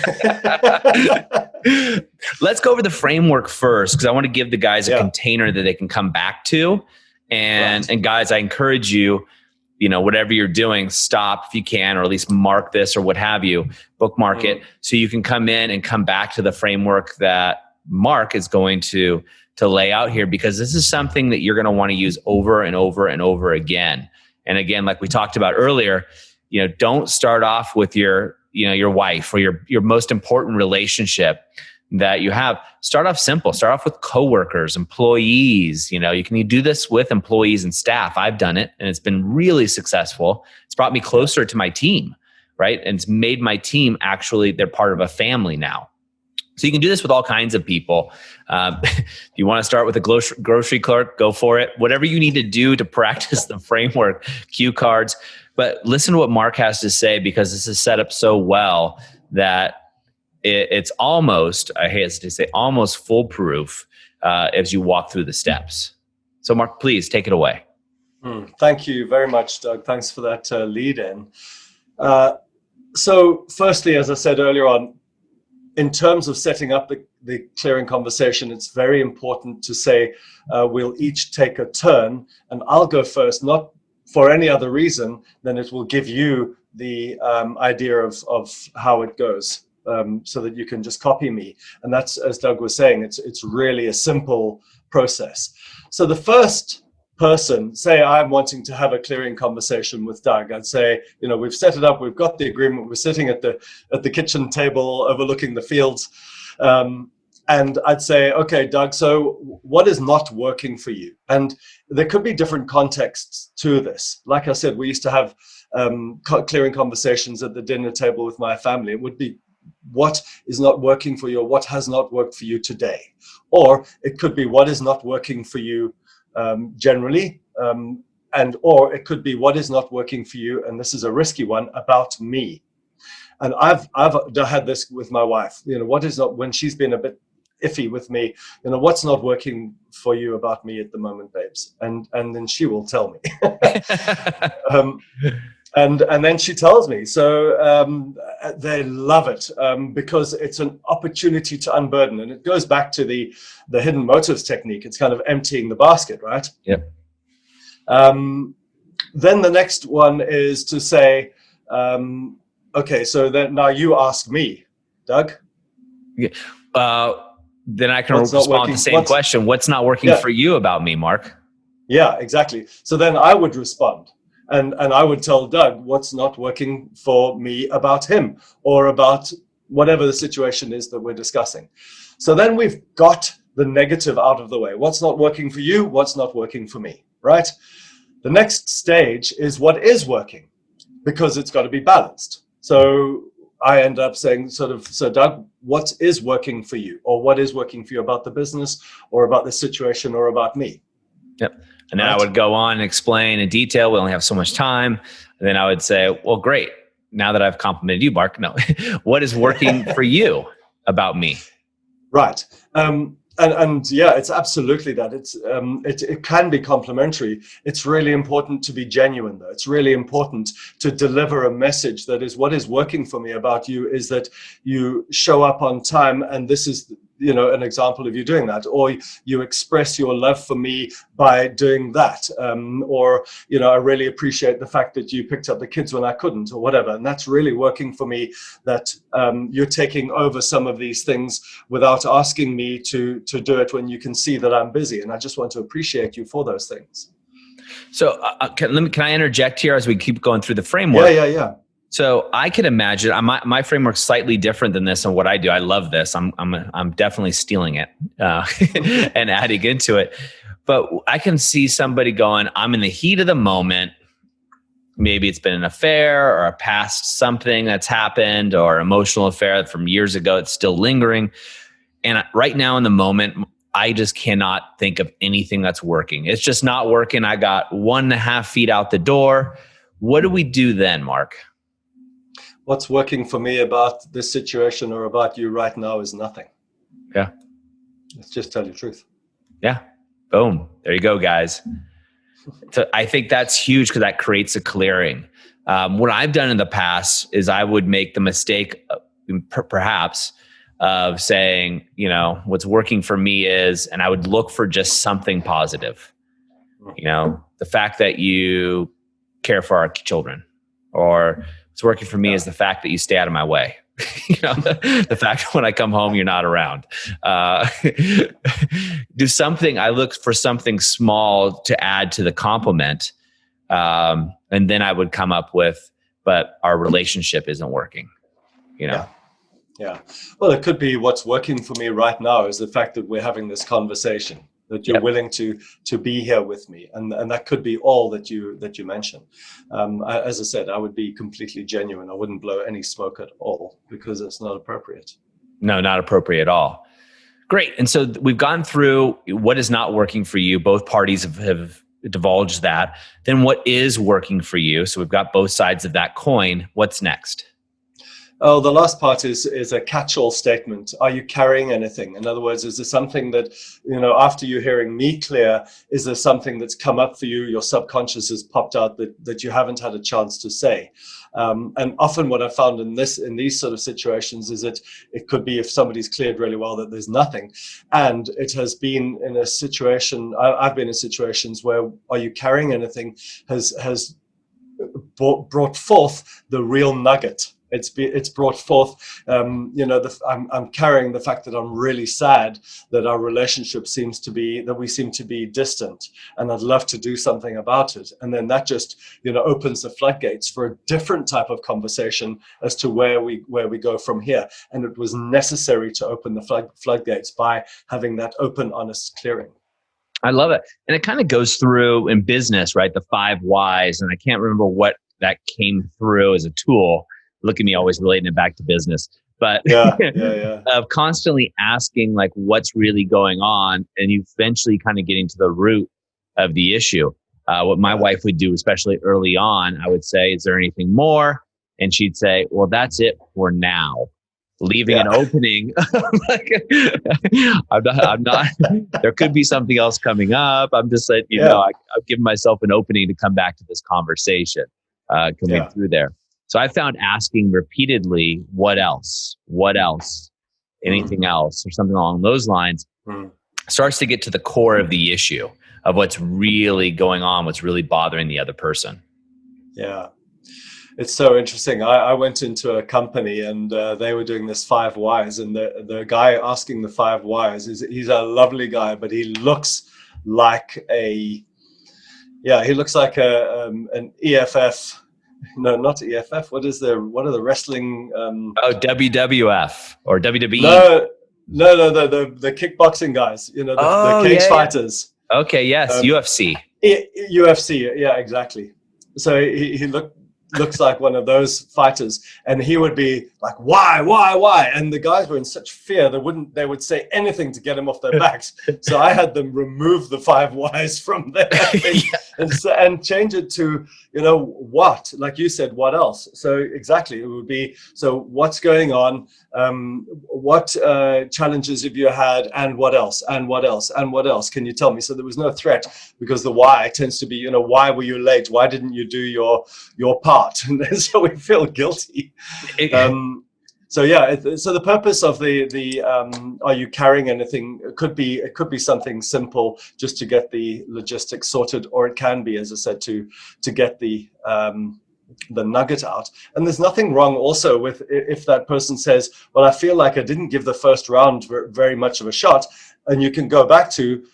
Let's go over the framework first, because I want to give the guys a container that they can come back to. And guys, I encourage you, whatever you're doing, stop if you can, or at least mark this or what have you, bookmark it, so you can come in and come back to the framework that Mark is going to lay out here, because this is something that you're going to want to use over and over and over again. And again, like we talked about earlier, don't start off with your wife or your most important relationship that you have. Start off simple. Start off with coworkers, employees. You can do this with employees and staff. I've done it, and it's been really successful. It's brought me closer to my team, right? And it's made my team actually, they're part of a family now. So you can do this with all kinds of people. If you want to start with a grocery clerk, go for it. Whatever you need to do to practice the framework, cue cards. But listen to what Mark has to say, because this is set up so well that it's almost, I hate to say, almost foolproof as you walk through the steps. So Mark, please take it away. Thank you very much, Doug. Thanks for that lead in. So firstly, as I said earlier on, in terms of setting up the clearing conversation, it's very important to say we'll each take a turn, and I'll go first, not for any other reason than it will give you the idea of how it goes, so that you can just copy me. And that's, as Doug was saying, it's really a simple process. So the first person, say I'm wanting to have a clearing conversation with Doug, I'd say, we've set it up, we've got the agreement, we're sitting at the kitchen table overlooking the fields, and I'd say, okay, Doug, so what is not working for you? And there could be different contexts to this. Like I said, we used to have clearing conversations at the dinner table with my family. It would be, what is not working for you, or what has not worked for you today? Or it could be, what is not working for you generally, or it could be, what is not working for you, and this is a risky one, about me. And I've had this with my wife. What is not, when she's been a bit iffy with me, what's not working for you about me at the moment, babes? And then she will tell me. And then she tells me. So they love it, because it's an opportunity to unburden. And it goes back to the hidden motives technique. It's kind of emptying the basket, right? Yep. Then the next one is to say, okay, so then now you ask me, Doug. Yeah. Then I can respond to the same question. What's not working for you about me, Mark? Yeah, exactly. So then I would respond. And I would tell Doug what's not working for me about him, or about whatever the situation is that we're discussing. So then we've got the negative out of the way. What's not working for you? What's not working for me, right? The next stage is what is working, because it's got to be balanced. So I end up saying so Doug, what is working for you? Or what is working for you about the business, or about the situation, or about me? Yep. And then I would go on and explain in detail. We only have so much time. And then I would say, well, great. Now that I've complimented you, Mark, no, what is working for you about me? Right. And And yeah, it's absolutely that. It can be complementary. It's really important to be genuine, though. It's really important to deliver a message that is what is working for me about you is that you show up on time, and this is, you know, an example of you doing that, or you express your love for me by doing that, or, you know, I really appreciate the fact that you picked up the kids when I couldn't, or whatever. And that's really working for me, that you're taking over some of these things without asking me to do it when you can see that I'm busy. And I just want to appreciate you for those things. So can I interject here as we keep going through the framework? Yeah. So I can imagine my framework's slightly different than this and what I do. I love this. I'm definitely stealing it and adding into it. But I can see somebody going, I'm in the heat of the moment. Maybe it's been an affair or a past something that's happened, or emotional affair from years ago. It's still lingering. And right now in the moment, I just cannot think of anything that's working. It's just not working. I got 1.5 feet out the door. What do we do then, Mark? What's working for me about this situation or about you right now is nothing. Yeah. Let's just tell you the truth. Yeah. Boom. There you go, guys. So I think that's huge because that creates a clearing. What I've done in the past is I would make the mistake, perhaps, of saying, you know, what's working for me is, and I would look for just something positive. You know, the fact that you care for our children, or what's working for me is the fact that you stay out of my way. You know, the fact that when I come home, you're not around. Do something. I look for something small to add to the compliment. And then I would come up with, but our relationship isn't working, you know? Yeah. Well, it could be what's working for me right now is the fact that we're having this conversation, that you're willing to be here with me. And that could be all that you mentioned. As I said, I would be completely genuine. I wouldn't blow any smoke at all, because it's not appropriate. No, not appropriate at all. Great. And so we've gone through what is not working for you. Both parties have divulged that. Then what is working for you? So we've got both sides of that coin. What's next? Oh, the last part is a catch-all statement. Are you carrying anything? In other words, is there something that, you know, after you're hearing me clear, is there something that's come up for you, your subconscious has popped out that you haven't had a chance to say? And often what I found in these sort of situations is that it could be, if somebody's cleared really well, that there's nothing. And it has been in a situation, I've been in situations where are you carrying anything has brought forth the real nugget. It's brought forth, you know, I'm carrying the fact that I'm really sad that our relationship we seem to be distant, and I'd love to do something about it. And then that just, you know, opens the floodgates for a different type of conversation as to where we go from here. And it was necessary to open the floodgates by having that open, honest clearing. I love it. And it kind of goes through in business, right? The 5 whys. And I can't remember what that came through as a tool. Look at me always relating it back to business, but of constantly asking like what's really going on, and you eventually kind of getting to the root of the issue. What my wife would do, especially early on, I would say, is there anything more? And she'd say, well, that's it for now. Leaving an opening. I'm not, there could be something else coming up. I'm just like, you know, I've given myself an opening to come back to this conversation, coming through there. So I found asking repeatedly, what else, anything else, or something along those lines, starts to get to the core of the issue of what's really going on, what's really bothering the other person. Yeah. It's so interesting. I went into a company and they were doing this 5 whys, and the guy asking the 5 whys he's a lovely guy, but he looks like an EFF. No, not EFF. What are the wrestling? WWF or WWE? No, the kickboxing guys. You know, the cage fighters. Okay, yes, UFC. UFC, yeah, exactly. So he looked looks like one of those fighters, and he would be like, why? And the guys were in such fear they would say anything to get him off their backs. So I had them remove the 5 whys from their thing and change it to, what, like you said, what else? So exactly, it would be, so what's going on, what challenges have you had, and what else, and what else, and what else can you tell me? So there was no threat, because the why tends to be, why were you late? Why didn't you do your part? And then so we feel guilty. So the purpose of the are you carrying anything? It could be something simple just to get the logistics sorted, or it can be, as I said, to get the nugget out. And there's nothing wrong also with if that person says, well, I feel like I didn't give the first round very much of a shot, and you can go back to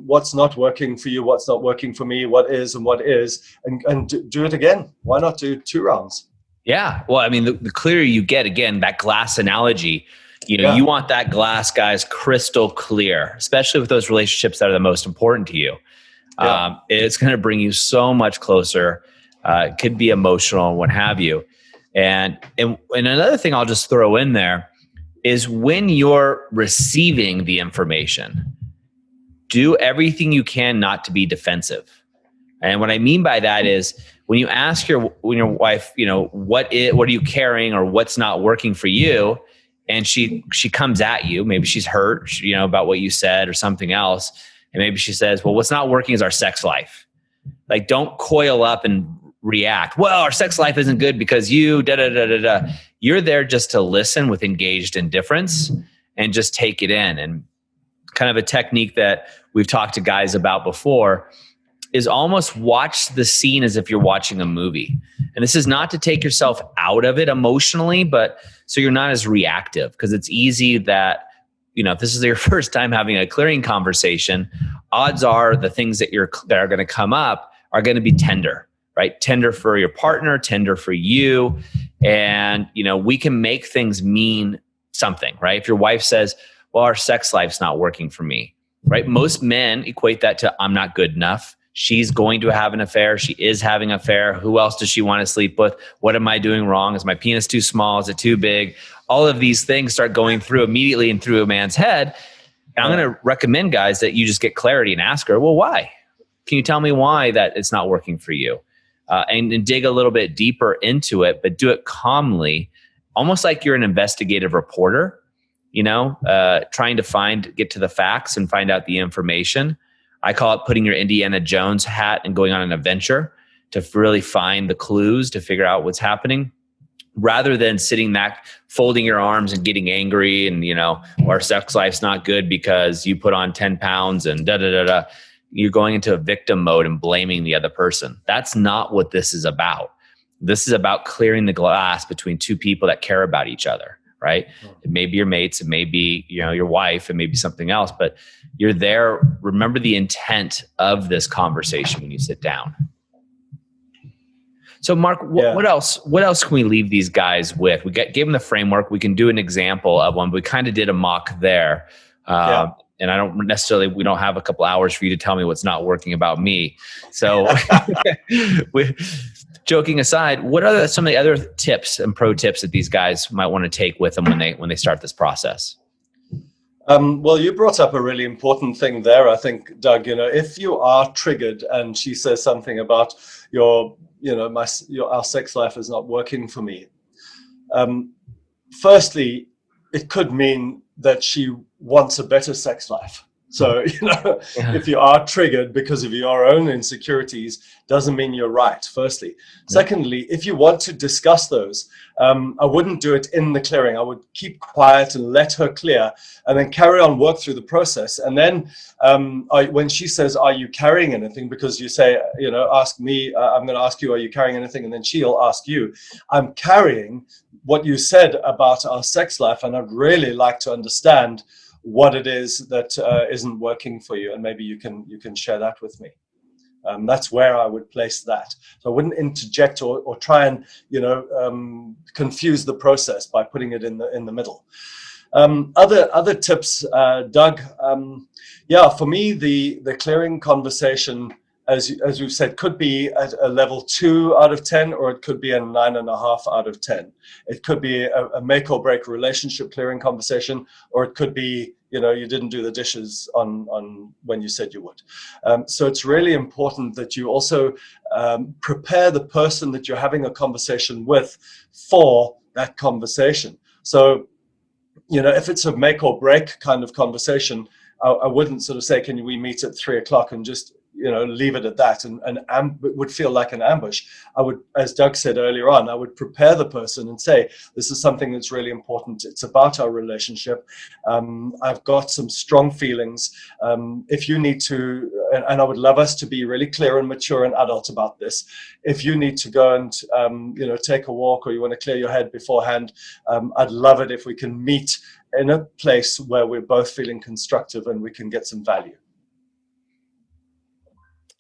what's not working for you, what's not working for me, what is and what is, and do it again. Why not do 2 rounds? Yeah. Well, I mean, the clearer you get, again, that glass analogy, you want that glass, guys, crystal clear, especially with those relationships that are the most important to you. Yeah. It's going to bring you so much closer. It could be emotional and what have you. And another thing I'll just throw in there is when you're receiving the information, do everything you can not to be defensive. And what I mean by that is when you ask your wife, what are you carrying, or what's not working for you, and she comes at you, maybe she's hurt, about what you said or something else, and maybe she says, well, what's not working is our sex life. Like, don't coil up and react. Well, our sex life isn't good because you da da da da da. You're there just to listen with engaged indifference and just take it in. And kind of a technique that we've talked to guys about before is almost watch the scene as if you're watching a movie. And this is not to take yourself out of it emotionally, but so you're not as reactive, because it's easy that, if this is your first time having a clearing conversation, odds are the things that are going to come up are going to be tender, right? Tender for your partner, tender for you. And, we can make things mean something, right? If your wife says, well, our sex life's not working for me, right? Most men equate that to, I'm not good enough. She's going to have an affair. She is having an affair. Who else does she want to sleep with? What am I doing wrong? Is my penis too small? Is it too big? All of these things start going through immediately and through a man's head. And I'm going to recommend, guys, that you just get clarity and ask her, well, why? Can you tell me why that it's not working for you? And dig a little bit deeper into it, but do it calmly, almost like you're an investigative reporter, trying to get to the facts and find out the information. I call it putting your Indiana Jones hat and going on an adventure to really find the clues to figure out what's happening, rather than sitting back, folding your arms and getting angry and, our sex life's not good because you put on 10 pounds and da da da da. You're going into a victim mode and blaming the other person. That's not what this is about. This is about clearing the glass between 2 people that care about each other, right? It may be your mates, it may be, your wife, it may be something else, but you're there. Remember the intent of this conversation when you sit down. So Mark, what else can we leave these guys with? We gave them the framework. We can do an example of one. We kind of did a mock there. And I don't necessarily, we don't have a couple hours for you to tell me what's not working about me. So joking aside, what are some of the other tips and pro tips that these guys might want to take with them when they start this process? Well, you brought up a really important thing there, I think, Doug. If you are triggered and she says something about our sex life is not working for me. Firstly, it could mean that she wants a better sex life. So, if you are triggered because of your own insecurities, doesn't mean you're right, firstly. Secondly, if you want to discuss those, I wouldn't do it in the clearing. I would keep quiet and let her clear, and then carry on, work through the process. And then when she says, are you carrying anything? Because you say, ask me, I'm going to ask you, are you carrying anything? And then she'll ask you, I'm carrying what you said about our sex life, and I'd really like to understand what it is that isn't working for you, and maybe you can share that with me. That's where I would place that. So I wouldn't interject or try and confuse the process by putting it in the middle. Other tips, Doug. For me, the clearing conversation as we've said, could be at a level 2 out of 10, or it could be a 9.5 out of 10. It could be a make or break relationship clearing conversation, or it could be, you didn't do the dishes on when you said you would. So it's really important that you also prepare the person that you're having a conversation with for that conversation. So, if it's a make or break kind of conversation, I wouldn't sort of say, can we meet at 3:00 and just, leave it at that, and it would feel like an ambush. I would, as Doug said earlier on, I would prepare the person and say, this is something that's really important. It's about our relationship. I've got some strong feelings. If you need to, and I would love us to be really clear and mature and adult about this. If you need to go and, take a walk, or you want to clear your head beforehand, I'd love it if we can meet in a place where we're both feeling constructive and we can get some value.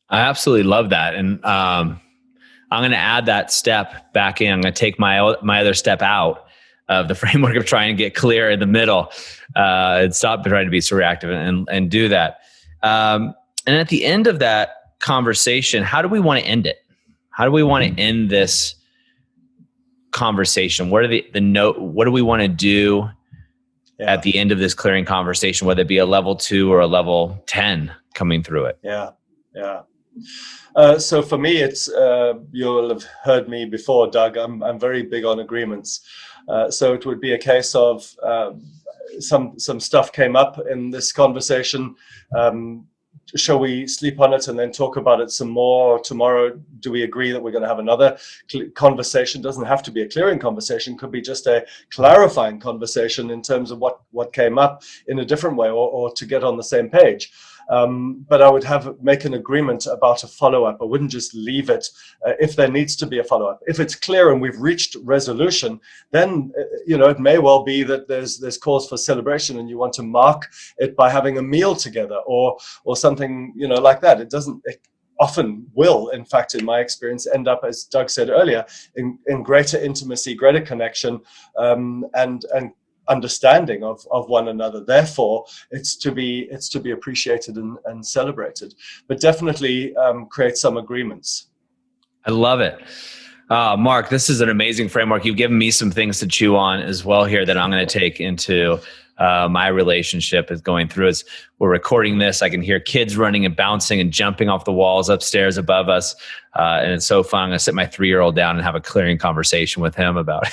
I absolutely love that. And I'm going to add that step back in. I'm going to take my other step out of the framework of trying to get clear in the middle and stop trying to be so reactive and do that. And at the end of that conversation, how do we want to end it? How do we want to end this conversation? What are what do we want to do at the end of this clearing conversation, whether it be a level 2 or a level 10 coming through it? Yeah. So for me, it's you'll have heard me before, Doug. I'm very big on agreements. So it would be a case of some stuff came up in this conversation. Shall we sleep on it and then talk about it some more tomorrow? Do we agree that we're going to have another conversation? Doesn't have to be a clearing conversation. Could be just a clarifying conversation in terms of what came up in a different way, or to get on the same page. But I would make an agreement about a follow-up. I wouldn't just leave it if there needs to be a follow-up. If it's clear and we've reached resolution, then it may well be that there's cause for celebration, and you want to mark it by having a meal together or something like that. It often will, in fact, in my experience, end up, as Doug said earlier, in greater intimacy, greater connection, and understanding of one another. Therefore, it's to be appreciated and celebrated, but definitely create some agreements. I love it. Mark, this is an amazing framework. You've given me some things to chew on as well here that I'm going to take into my relationship is going through. As we're recording this, I can hear kids running and bouncing and jumping off the walls upstairs above us. And it's so fun. I'm going to sit my 3-year-old down and have a clearing conversation with him about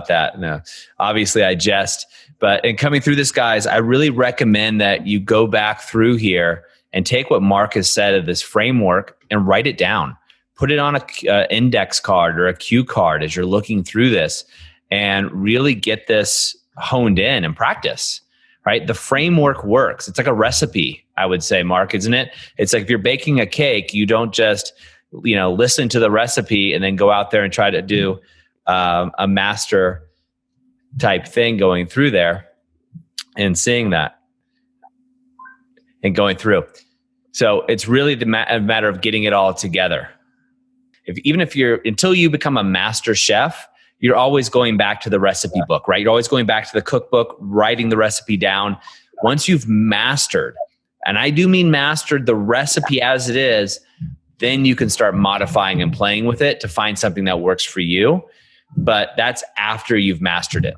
that. No, obviously I jest, but in coming through this, guys, I really recommend that you go back through here and take what Mark has said of this framework and write it down. Put it on a index card or a cue card as you're looking through this, and really get this honed in and practice, right? The framework works. It's like a recipe, I would say, Mark, isn't it? It's like if you're baking a cake, you don't just, listen to the recipe and then go out there and try to do a master type thing going through there and seeing that and going through. So it's really a matter of getting it all together. Until you become a master chef, you're always going back to the recipe book, right? You're always going back to the cookbook, writing the recipe down. Once you've mastered, and I do mean mastered the recipe as it is, then you can start modifying and playing with it to find something that works for you. But that's after you've mastered it.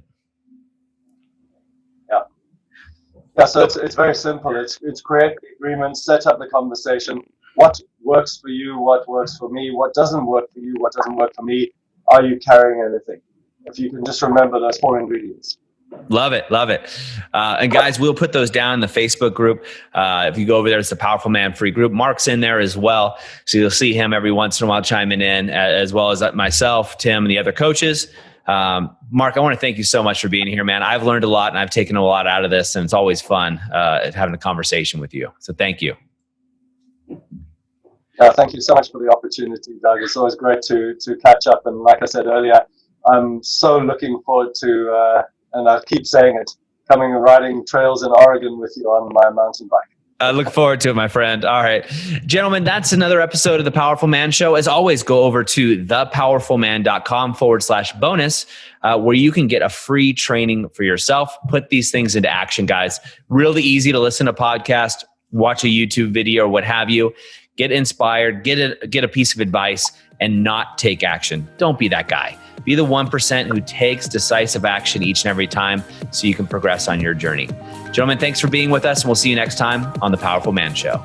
Yeah, so it's very simple. It's create the agreement, set up the conversation. What works for you? What works for me? What doesn't work for you? What doesn't work for me? Are you carrying anything? If you can just remember those 4 ingredients. Love it. And guys, we'll put those down in the Facebook group. If you go over there, it's the Powerful Man Free group. Mark's in there as well. So you'll see him every once in a while chiming in, as well as myself, Tim, and the other coaches. Mark, I want to thank you so much for being here, man. I've learned a lot and I've taken a lot out of this, and it's always fun having a conversation with you. So thank you. Thank you so much for the opportunity, Doug. It's always great to catch up. And like I said earlier, I'm so looking forward to, and I keep saying it, coming and riding trails in Oregon with you on my mountain bike. I look forward to it, my friend. All right. Gentlemen, that's another episode of The Powerful Man Show. As always, go over to thepowerfulman.com/bonus, where you can get a free training for yourself. Put these things into action, guys. Really easy to listen to podcast. watch a YouTube video or what have you, get inspired, get a piece of advice and not take action. Don't be that guy. Be the 1% who takes decisive action each and every time so you can progress on your journey. Gentlemen, thanks for being with us, and we'll see you next time on The Powerful Man Show.